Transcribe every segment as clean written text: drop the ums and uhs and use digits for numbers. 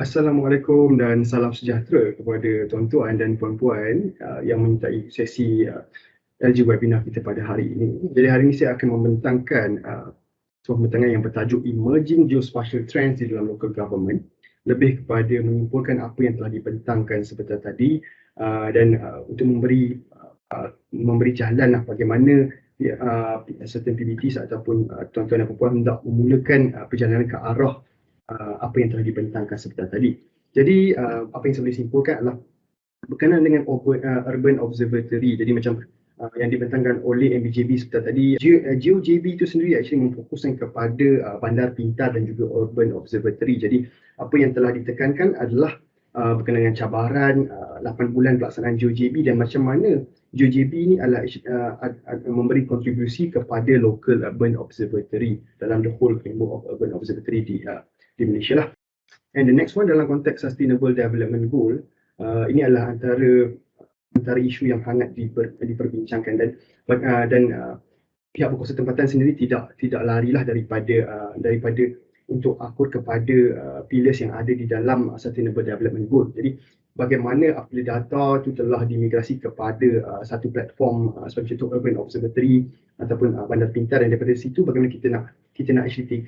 Assalamualaikum dan salam sejahtera kepada tuan-tuan dan puan-puan yang menyertai sesi LG webinar kita pada hari ini. Jadi hari ini saya akan membentangkan sebuah pembentangan yang bertajuk Emerging Geospatial Trends di dalam Local Government, lebih kepada menyimpulkan apa yang telah dibentangkan sebentar tadi dan untuk memberi jalan bagaimana certain PBTs ataupun tuan-tuan dan puan-puan hendak memulakan perjalanan ke arah apa yang telah dibentangkan sebentar tadi. Jadi apa yang saya boleh simpulkan adalah berkenaan dengan Urban Observatory. Jadi macam yang dibentangkan oleh MBJB sebentar tadi, GeoJB itu sendiri actually memfokuskan kepada bandar pintar dan juga Urban Observatory. Jadi apa yang telah ditekankan adalah berkenaan dengan cabaran 8 bulan pelaksanaan GeoJB dan macam mana GeoJB ini adalah memberi kontribusi kepada local urban observatory dalam the whole framework of urban observatory di Malaysia lah. And the next one dalam konteks sustainable development goal, ini adalah antara isu yang hangat diperbincangkan dan pihak berkuasa tempatan sendiri tidak larilah daripada untuk akur kepada pillars yang ada di dalam sustainable development goal. Jadi bagaimana apabila data itu telah dimigrasi kepada satu platform seperti contoh urban observatory ataupun bandar pintar, dan daripada situ bagaimana kita nak actually take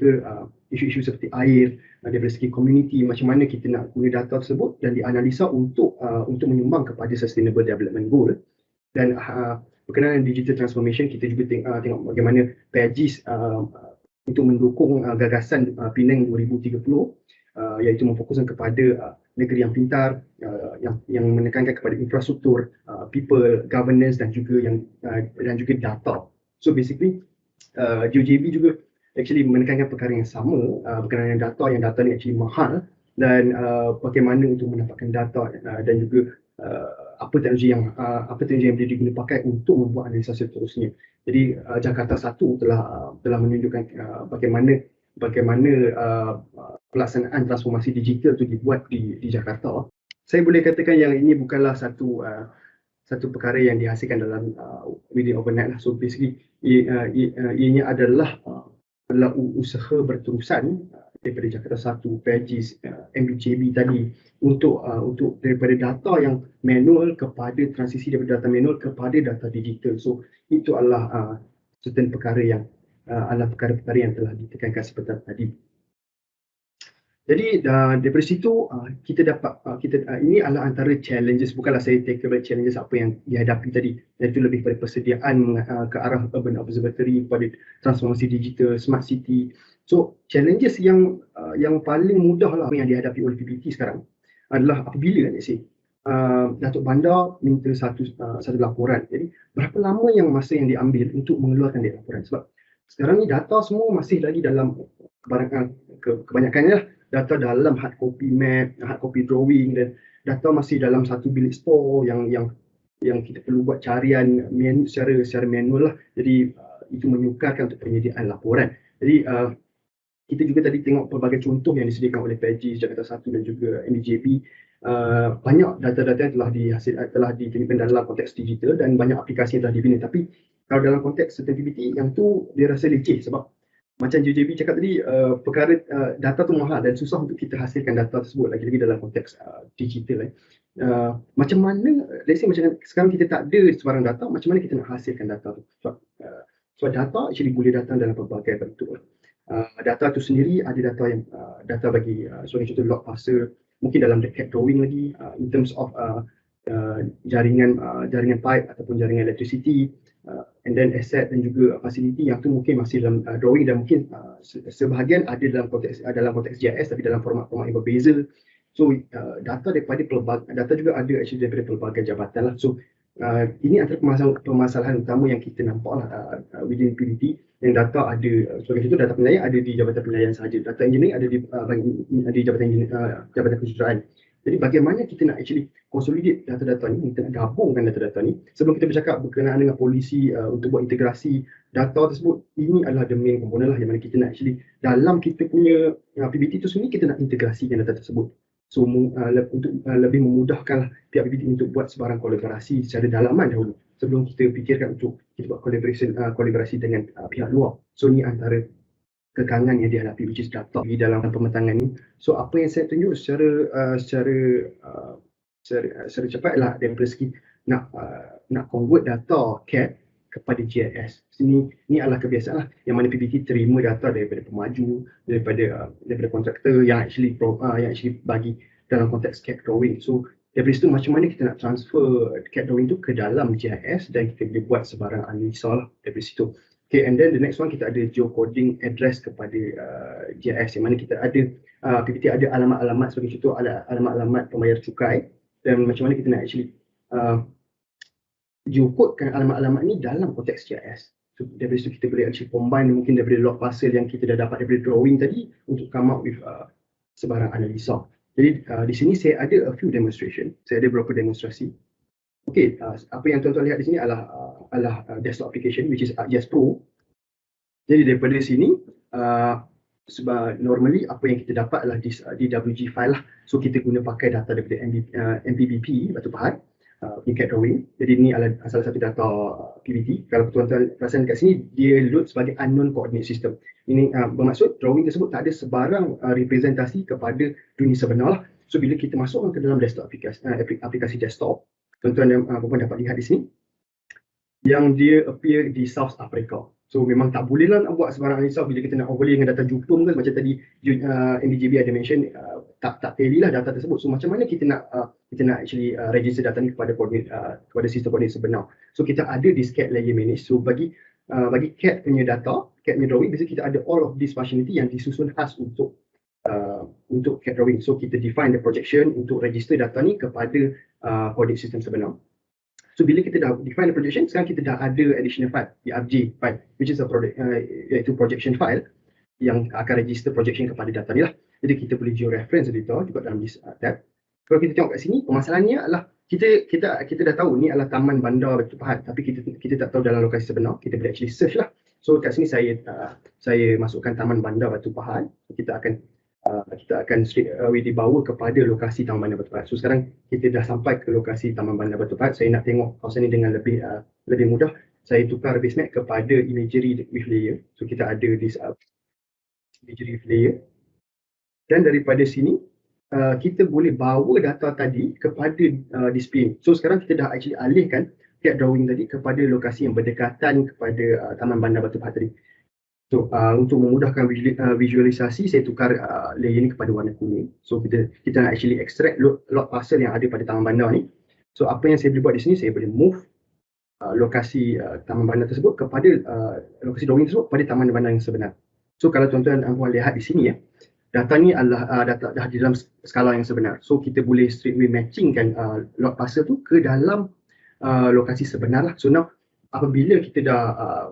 isu-isu seperti air daripada segi community, macam mana kita nak guna data tersebut dan dianalisa untuk menyumbang kepada sustainable development goal. Dan berkenaan dengan digital transformation, kita juga tengok bagaimana PAGIS untuk mendukung gagasan Penang 2030, iaitu memfokuskan kepada negeri yang pintar, yang menekankan kepada infrastruktur, people, governance dan juga data. So basically GeoJB juga actually menekankan perkara yang sama berkenaan dengan data, yang data ni actually mahal, dan bagaimana untuk mendapatkan data dan juga apa teknologi yang boleh digunakan pakai untuk membuat analisa seterusnya. Jadi Jakarta 1 telah menunjukkan bagaimana pelaksanaan transformasi digital itu dibuat di Jakarta. Saya boleh katakan yang ini bukanlah satu perkara yang dihasilkan dalam within overnight lah. So basically ianya adalah usaha berterusan daripada Jakarta 1, PAGIS, MBJB tadi untuk daripada data yang manual kepada transisi daripada data manual kepada data digital. So itu adalah certain perkara yang adalah perkara-perkara yang telah ditekankan seperti tadi. Jadi daripada situ kita dapat ini adalah antara challenges, bukanlah saya take away challenges apa yang dihadapi tadi, iaitu lebih pada persediaan ke arah urban observatory, pada transformasi digital, smart city. So challenges yang paling mudah lah yang dihadapi oleh PBT sekarang adalah apabila Datuk Bandar minta satu laporan. Jadi berapa lama masa yang diambil untuk mengeluarkan dia laporan, sebab sekarang ni data semua masih lagi dalam kebanyakannya data dalam hard copy map, hard copy drawing, dan data masih dalam satu bilik store yang kita perlu buat carian secara manual lah. Jadi itu menyukarkan untuk penyediaan laporan. Jadi kita juga tadi tengok pelbagai contoh yang disediakan oleh PAGIS, Jakarta 1 dan juga MBJB. Banyak data-data yang telah diterima dalam konteks digital dan banyak aplikasi yang telah dibina. Tapi kalau dalam konteks sustainability, yang tu dia rasa leceh, sebab macam JJB cakap tadi, perkara data tu mahal dan susah untuk kita hasilkan data tersebut, lagi-lagi dalam konteks digital. Macam mana, let's say macam sekarang kita tak ada sebarang data, macam mana kita nak hasilkan data tu? Sebab data actually boleh datang dalam pelbagai bentuk. Data tu sendiri ada data bagi contoh log parcel, mungkin dalam the CAD drawing lagi, in terms of jaringan pipe ataupun jaringan electricity, and then asset dan juga facility, yang tu mungkin masih dalam drawing, dan mungkin sebahagian ada dalam konteks GIS tapi dalam format-format yang berbeza. So data juga ada actually daripada pelbagai jabatan lah. So ini antara permasalahan utama yang kita nampak lah within PBT, yang data ada, sebagai contoh data penilaian ada di Jabatan Penilaian sahaja, data engineering ada di Jabatan Kejuruteraan. Jadi bagaimana kita nak actually consolidate data-data ni, kita nak gabungkan data-data ni sebelum kita bercakap berkenaan dengan polisi untuk buat integrasi data tersebut. Ini adalah the main component lah, yang mana kita nak actually dalam kita punya PBT tu sendiri kita nak integrasikan data tersebut. So untuk lebih memudahkan pihak PBT untuk buat sebarang kolaborasi secara dalaman dahulu sebelum kita fikirkan untuk kita buat kolaborasi dengan pihak luar. So ni antara kekangan yang dihadapi, which is data di dalam pembentangan ni. So apa yang saya tunjuk secara cepat lah daripada segi nak convert data CAD kepada GIS. Ini adalah kebiasaan lah, yang mana PBT terima data daripada pemaju, daripada kontraktor yang actually bagi dalam konteks CAD drawing. So daripada situ macam mana kita nak transfer CAD drawing tu ke dalam GIS dan kita boleh buat sebarang analisa lah daripada situ. Okay, and then the next one kita ada geocoding address kepada GIS, yang mana kita ada PPT ada alamat-alamat, sebagai contoh ada alamat-alamat pembayar cukai, dan macam mana kita nak actually geocodekan alamat-alamat ni dalam konteks GIS. So daripada situ kita boleh actually combine mungkin daripada log parcel yang kita dah dapat daripada drawing tadi untuk come up with sebarang analisa. Jadi di sini saya ada a few demonstration, saya ada beberapa demonstrasi. Okay, apa yang tuan-tuan lihat di sini adalah desktop application which is ArcGIS Pro. Jadi daripada sini sebab normally apa yang kita dapat adalah DWG file lah. So kita guna pakai data daripada MPBP Batu Pahat, CAD drawing. Jadi ini adalah salah satu data PBT. Kalau tuan-tuan perasan kat sini, dia load sebagai unknown coordinate system. Ini bermaksud drawing tersebut tak ada sebarang representasi kepada dunia sebenar lah. So bila kita masukkan ke dalam desktop aplikasi desktop, tuan-tuan dan puan dapat lihat di sini yang dia appear di South Africa. So memang tak boleh lah nak buat sebarang analisa bila kita nak overlay dengan data Jupum kan, macam tadi MBJB ada mention tak tally lah data tersebut. So macam mana kita nak actually register data ni kepada sistem koordinat sebenar. So kita ada di CAD layer manage. So bagi CAD punya data, CAD punya drawing, biasanya kita ada all of this functionality yang disusun khas untuk CAD drawing. So kita define the projection untuk register data ni kepada koordinat sistem sebenar. So bila kita dah define the projection, sekarang kita dah ada additional file, PRJ file, which is iaitu projection file yang akan register projection kepada data ni lah. Jadi kita boleh georeference data juga dalam this tab. Kalau kita tengok kat sini, permasalahannya adalah kita dah tahu ni adalah Taman Bandar Batu Pahat, tapi kita tak tahu dalam lokasi sebenar. Kita boleh actually search lah. So kat sini saya masukkan Taman Bandar Batu Pahat. Kita akan straight away dibawa kepada lokasi Taman Bandar Batu Pahat. So sekarang kita dah sampai ke lokasi Taman Bandar Batu Pahat. Saya nak tengok kawasan ni dengan lebih mudah. Saya tukar base map kepada imagery with layer. So kita ada this imagery with layer. Dan daripada sini kita boleh bawa data tadi kepada display. So sekarang kita dah actually alihkan CAD drawing tadi kepada lokasi yang berdekatan kepada Taman Bandar Batu Pahat tadi. So untuk memudahkan visualisasi, saya tukar layer ni kepada warna kuning. So kita nak actually extract log parcel yang ada pada Taman Bandar ni. So apa yang saya boleh buat di sini, saya boleh move lokasi Taman Bandar tersebut kepada lokasi drawing tersebut pada Taman Bandar yang sebenar. So kalau tuan-tuan lihat di sini ya, data ni adalah data dah di dalam skala yang sebenar. So kita boleh straightaway matchingkan log parcel tu ke dalam lokasi sebenar lah. So now apabila kita dah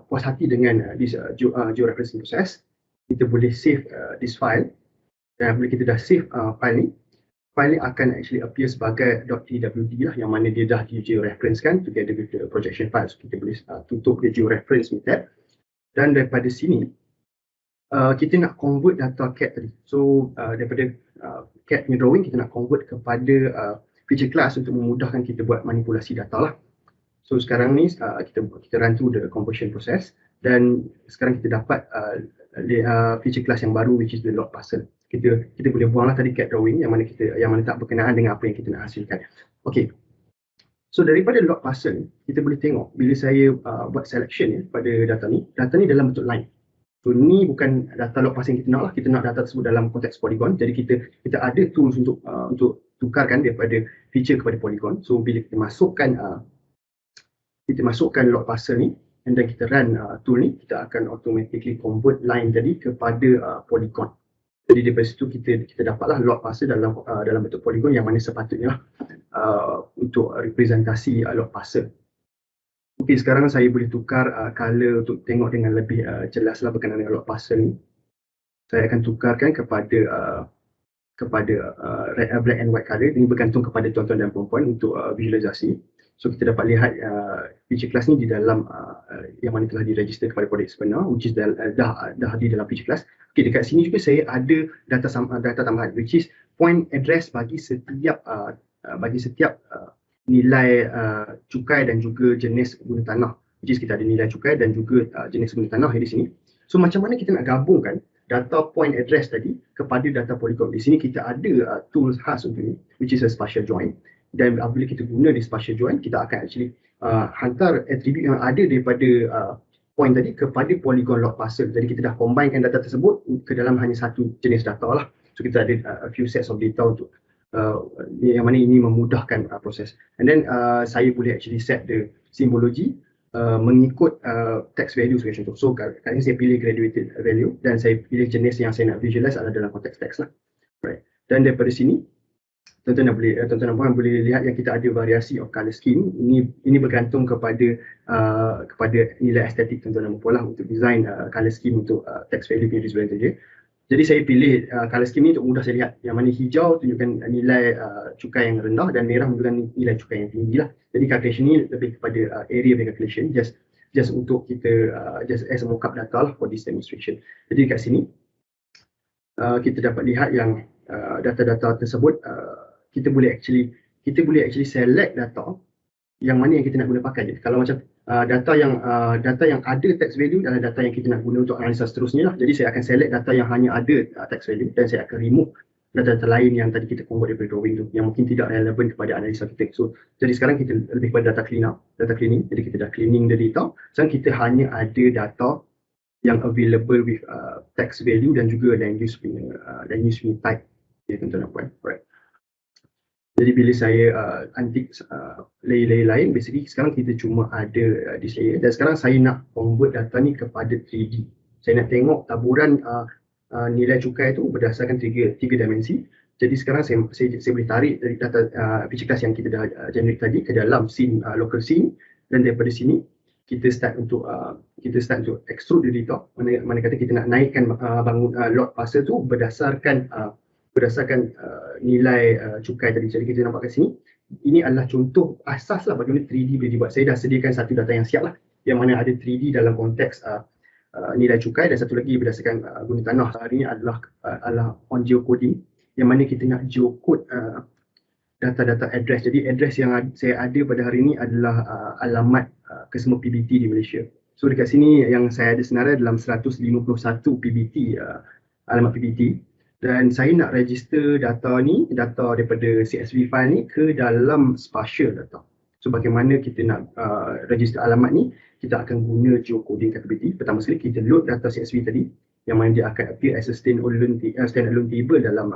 puas hati dengan this georeferencing process, kita boleh save this file. Dan bila kita dah save file ni akan actually appear sebagai .twd lah, yang mana dia dah di georeferencekan together with the projection file. So kita boleh tutup the georeference ni tab. Dan daripada sini kita nak convert data CAD tadi. So daripada CAD punya drawing, kita nak convert kepada feature class untuk memudahkan kita buat manipulasi data lah. So sekarang ni kita run through the conversion process, dan sekarang kita dapat feature class yang baru, which is the log parcel. Kita boleh buanglah tadi CAD drawing yang mana tak berkenaan dengan apa yang kita nak hasilkan. Okay. So daripada log parcel, kita boleh tengok bila saya buat selection pada data ni dalam bentuk line. So ni bukan data log parcel yang kita nak lah. Kita nak data tersebut dalam konteks polygon. Jadi kita ada tools untuk tukarkan daripada feature kepada polygon. So bila kita masukkan log parcel ni, and then kita run tool ni, kita akan automatically convert line tadi kepada polygon. Jadi daripada situ kita dapatlah log parcel dalam bentuk polygon yang mana sepatutnya untuk representasi log parcel. Okey, sekarang saya boleh tukar color untuk tengok dengan lebih jelaslah berkenaan dengan log parcel ni. Saya akan tukarkan kepada black and white color. Ini bergantung kepada tuan-tuan dan puan-puan untuk visualisasi. So kita dapat lihat feature class ni di dalam yang mana telah diregister kepada koordinat sebenar, which is dah di dalam feature class. Okay, dekat sini juga saya ada data tambahan, which is point address bagi setiap nilai cukai dan juga jenis guna tanah. Which is kita ada nilai cukai dan juga jenis guna tanah di sini. So macam mana kita nak gabungkan data point address tadi kepada data polygon. Di sini kita ada tools khas untuk ini, which is a spatial join. Dan apabila kita guna di spatial join, kita akan actually hantar attribute yang ada daripada point tadi kepada polygon log parcel. Jadi kita dah combinekan data tersebut ke dalam hanya satu jenis data lah. So kita ada a few sets of data untuk yang mana ini memudahkan proses. And then saya boleh actually set the symbology mengikut text value sebagai contoh. So kali ini saya pilih graduated value dan saya pilih jenis yang saya nak visualize adalah dalam konteks teks lah. Right. Dan daripada sini tuan-tuan boleh lihat yang kita ada variasi of color scheme. Ini bergantung kepada nilai estetik tuan-tuan dan puan untuk design color scheme untuk text value punya display saja. Jadi saya pilih color scheme ni untuk mudah saya lihat. Yang mana hijau tunjukkan nilai cukai yang rendah dan merah menunjukkan nilai cukai yang tinggi lah. Jadi calculation ni lebih kepada area calculation, just untuk kita just as a mockup data lah for this demonstration. Jadi kat sini kita dapat lihat yang data-data tersebut kita boleh actually select data yang mana yang kita nak guna pakai. Jadi kalau macam data yang ada text value adalah data yang kita nak guna untuk analisa seterusnya lah. Jadi saya akan select data yang hanya ada text value dan saya akan remove data-data lain yang tadi kita convert daripada drawing tu yang mungkin tidak relevan kepada analisa kita. So jadi sekarang kita lebih kepada data cleaning. Jadi kita dah cleaning the data. Sekarang kita hanya ada data yang available with text value dan juga land use punya type. Ya, tuan-tuan dan puan. Right. Jadi bila saya untick layer-layer lain, basically sekarang kita cuma ada this layer dan sekarang saya nak convert data ni kepada 3D. Saya nak tengok taburan nilai cukai itu berdasarkan tiga dimensi. Jadi sekarang saya boleh tarik dari data picture class yang kita dah generate tadi ke dalam scene, local scene, dan daripada sini kita start untuk extrude the data. Mana kata kita nak naikkan bangun lot parcel tu berdasarkan nilai cukai tadi. Jadi kita nampak kat sini, ini adalah contoh asas lah bagaimana 3D boleh dibuat. Saya dah sediakan satu data yang siap lah, yang mana ada 3D dalam konteks nilai cukai dan satu lagi berdasarkan guna tanah. Hari ini adalah on geocoding, yang mana kita nak geocode data-data address. Jadi address yang saya ada pada hari ini adalah alamat kesemua PBT di Malaysia. So dekat sini yang saya ada sebenarnya dalam 151 PBT, alamat PBT. Dan saya nak register data daripada CSV file ni ke dalam spatial data. So bagaimana kita nak register alamat ni, kita akan guna geocoding capability. Pertama sekali kita load data CSV tadi, yang mana dia akan appear as a standalone table dalam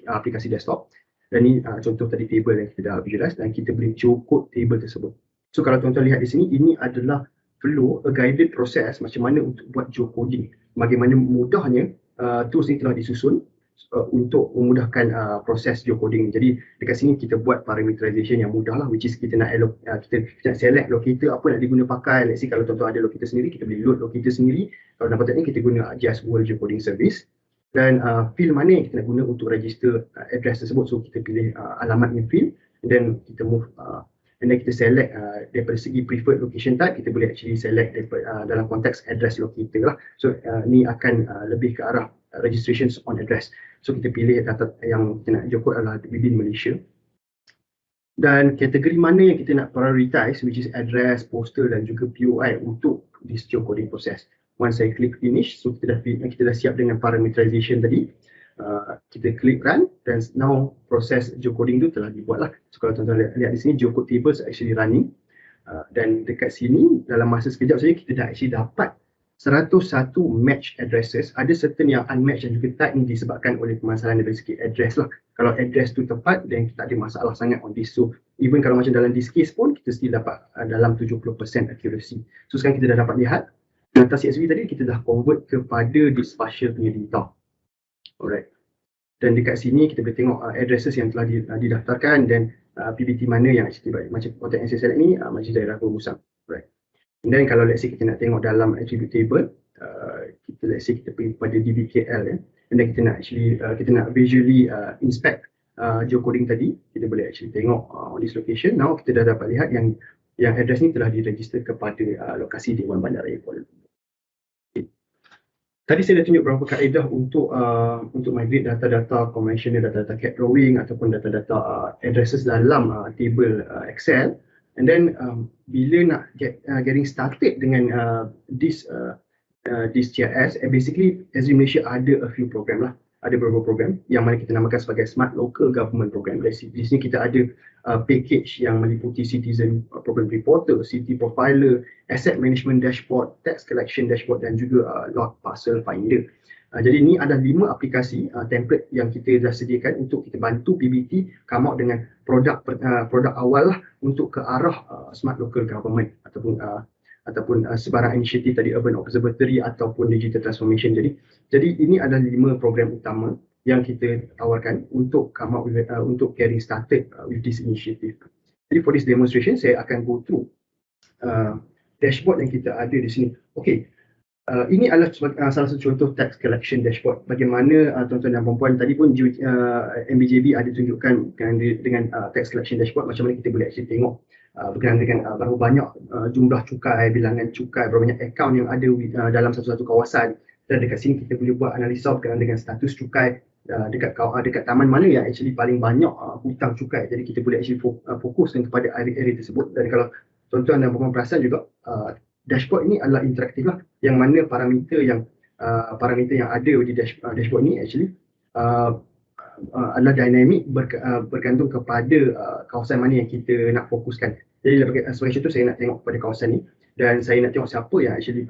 aplikasi desktop. Dan ni contoh tadi table yang kita dah visualize dan kita boleh geocode table tersebut. So kalau tuan-tuan lihat di sini, ini adalah flow, a guided process macam mana untuk buat geocoding. Bagaimana mudahnya tools ni telah disusun untuk memudahkan proses geocoding. Jadi dekat sini kita buat parameterization yang mudah lah, which is kita nak select locator apa nak diguna pakai. Let's say kalau tuan-tuan ada locator sendiri, kita boleh load locator sendiri. Kalau dapat ni kita guna just World Geocoding Service. Dan field mana yang kita nak guna untuk register address tersebut. So kita pilih alamat ni field, and then kita move and then kita select daripada segi preferred location type, kita boleh actually select daripada, dalam konteks address locator lah. So ni akan lebih ke arah registrations on address. So kita pilih data yang kita nak geocode adalah within Malaysia. Dan kategori mana yang kita nak prioritize, which is address, postal dan juga POI untuk this geocoding process. Once saya klik finish, so kita dah siap dengan parameterization tadi. Kita klik run dan now proses geocoding tu telah dibuat lah. So kalau tuan-tuan lihat di sini, geocode tables actually running. Dan dekat sini dalam masa sekejap saja kita dah actually dapat 101 match addresses. Ada certain yang unmatched dan juga type ni disebabkan oleh permasalahan dari segi address lah. Kalau address tu tepat, then kita tak ada masalah sangat on this. So even kalau macam dalam this case pun, kita still dapat dalam 70% accuracy. So sekarang kita dah dapat lihat data CSV tadi kita dah convert kepada this spatial punya data. Alright. Dan dekat sini kita boleh tengok addresses yang telah didaftarkan dan PBT mana yang actually macam konteks yang saya select ni macam daerah Bermusang. Right. And then kalau let's say kita nak tengok dalam attribute table, let's say kita pergi kepada DBKL ya. And then kita nak visually inspect geocoding tadi, kita boleh actually tengok on this location. Now kita dah dapat lihat yang address ni telah diregister kepada lokasi Dewan Bandaraya Kuala Lumpur. Tadi saya dah tunjuk beberapa kaedah untuk migrate data-data conventional, data-data CAD drawing ataupun data-data addresses dalam table Excel. And then bila nak getting started dengan this this CIS, basically SG Malaysia ada a few program lah. Ada beberapa program yang mana kita namakan sebagai Smart Local Government Program. Di sini kita ada package yang meliputi Citizen Program Reporter, City Profiler, Asset Management Dashboard, Tax Collection Dashboard dan juga Lot Parcel Finder. Jadi ini ada 5 aplikasi template yang kita dah sediakan untuk kita bantu PBT come out dengan produk awal lah untuk ke arah Smart Local Government ataupun sebarang inisiatif tadi Urban Observatory ataupun Digital Transformation. Jadi ini adalah 5 program utama yang kita tawarkan untuk come out with, untuk getting started with this initiative. Jadi for this demonstration saya akan go through dashboard yang kita ada di sini. Okay. Ini adalah salah satu contoh tax collection dashboard. Bagaimana tuan-tuan dan puan-puan tadi pun MBJB ada tunjukkan dengan tax collection dashboard macam mana kita boleh actually tengok berkenaan dengan berapa banyak jumlah cukai, bilangan cukai, berapa banyak akaun yang ada dalam satu-satu kawasan. Dan dekat sini kita boleh buat analisa berkenaan dengan status cukai dekat taman mana yang actually paling banyak hutang cukai. Jadi kita boleh actually fokuskan kepada area-area tersebut. Dan kalau tuan-tuan dan puan-puan perasan juga dashboard ini adalah interaktif lah, yang mana parameter yang ada di dashboard ni actually adalah dynamic bergantung kepada kawasan mana yang kita nak fokuskan. Jadi sebagai contoh saya nak tengok kepada kawasan ni dan saya nak tengok siapa yang actually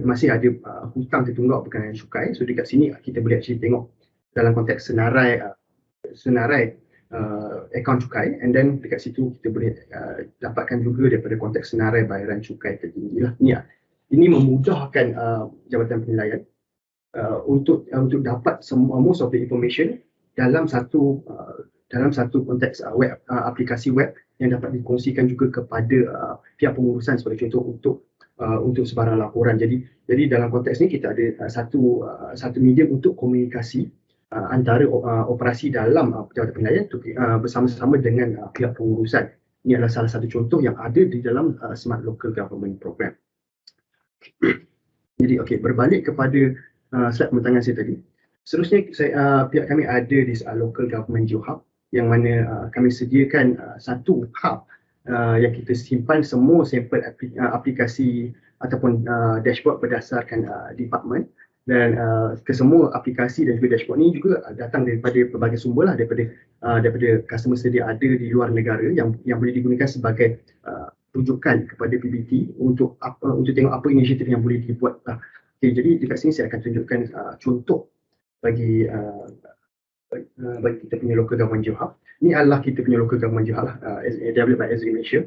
masih ada hutang tertunggak berkenaan cukai. So dekat sini kita boleh actually tengok dalam konteks senarai akaun cukai, and then dekat situ kita boleh dapatkan juga daripada konteks senarai bayaran cukai tertinggi lah. Ini memudahkan Jabatan Penilaian untuk dapat most of the information dalam satu konteks aplikasi web yang dapat dikongsikan juga kepada pihak pengurusan sebagai contoh untuk sebarang laporan. Jadi dalam konteks ni kita ada satu medium untuk komunikasi antara operasi dalam Jabatan Penilaian bersama-sama dengan pihak pengurusan. Ini adalah salah satu contoh yang ada di dalam Smart Local Government Program. Jadi berbalik kepada slide pembentangan saya tadi. Seterusnya pihak kami ada di Local Government GeoHub yang mana kami sediakan satu hub yang kita simpan semua sampel aplikasi ataupun dashboard berdasarkan department. Dan kesemua aplikasi dan juga dashboard ni juga datang daripada pelbagai sumber lah, daripada customer sedia ada di luar negara yang boleh digunakan sebagai rujukan kepada PBT untuk tengok apa inisiatif yang boleh dibuat. Jadi dekat sini saya akan tunjukkan contoh bagi kita punya Local Government GeoHub. Ini adalah kita punya Local Government GeoHub developed by SG Malaysia.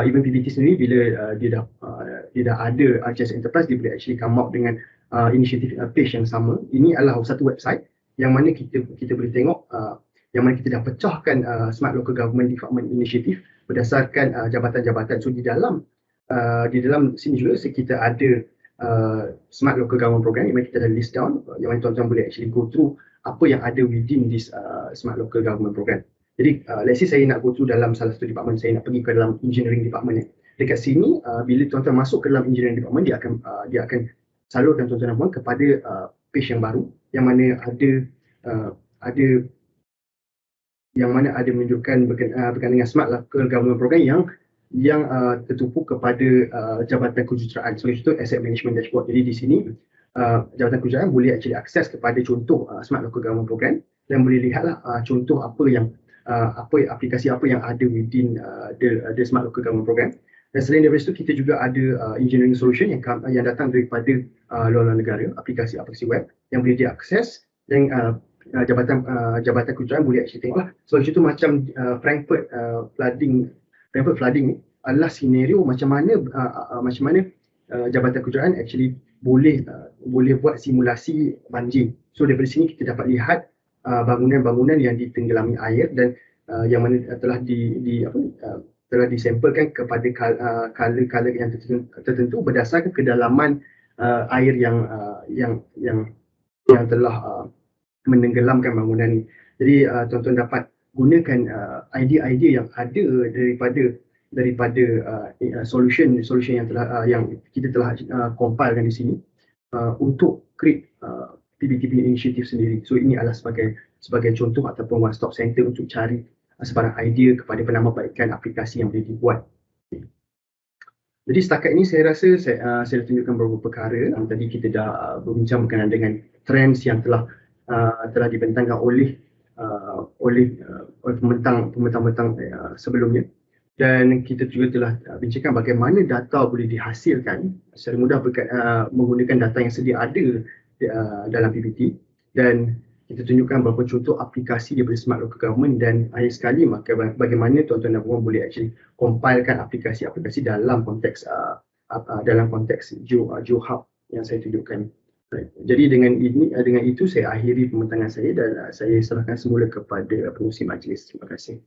Even PBT sendiri bila dia dah ada RCS Enterprise, dia boleh actually come out dengan inisiatif page yang sama. Ini adalah satu website yang mana kita boleh tengok yang mana kita dah pecahkan Smart Local Government Development Initiative berdasarkan jabatan-jabatan. So di dalam sini juga kita ada Smart Local Government Program yang mana kita dah list down, yang mana tuan-tuan boleh actually go through apa yang ada within this Smart Local Government Program. Jadi let's say saya nak go through dalam salah satu department, saya nak pergi ke dalam engineering department. Dekat sini bila tuan-tuan masuk ke dalam engineering department, dia akan salurkan tuan-tuan dan puan kepada page yang baru yang mana ada menunjukkan berkaitan dengan Smart Local Government Program yang tertumpu kepada Jabatan Kejuruteraan. Sebagai contoh Asset Management Dashboard. Jadi di sini Jabatan Kejuruteraan boleh actually akses kepada contoh Smart Local Government Program dan boleh lihatlah contoh aplikasi apa yang ada within the Smart Local Government Program. Dan selain daripada itu, kita juga ada engineering solution yang datang daripada luar negara, aplikasi web yang boleh diakses dan Jabatan Kejuruteraan boleh actually tengoklah. Sebagai contoh macam Frankfurt flooding ni adalah senario macam mana Jabatan Kejuruteraan actually boleh buat simulasi banjir. So daripada sini kita dapat lihat bangunan-bangunan yang ditenggelami air dan yang mana telah disampelkan kepada color yang tertentu berdasarkan kedalaman air yang telah menenggelamkan bangunan ini. Jadi tuan-tuan dapat gunakan idea-idea yang ada daripada solution yang kita telah compilekan di sini untuk create PBT initiative sendiri. So ini adalah sebagai contoh ataupun one stop center untuk cari sebarang idea kepada penambahbaikan aplikasi yang boleh dibuat. Jadi setakat ini saya rasa saya dah tunjukkan beberapa perkara. Tadi kita dah berbincang berkenaan dengan trends yang telah dibentangkan oleh pembentang-pembentang sebelumnya. Dan kita juga telah bincangkan bagaimana data boleh dihasilkan secara mudah menggunakan data yang sedia ada dalam PPT, dan kita tunjukkan beberapa contoh aplikasi daripada Smart Local Government, dan akhir sekali bagaimana tuan-tuan dan puan boleh actually compilekan aplikasi-aplikasi dalam konteks GeoHub yang saya tunjukkan. Right. Jadi dengan itu saya akhiri pembentangan saya dan saya serahkan semula kepada pengurusi majlis. Terima kasih.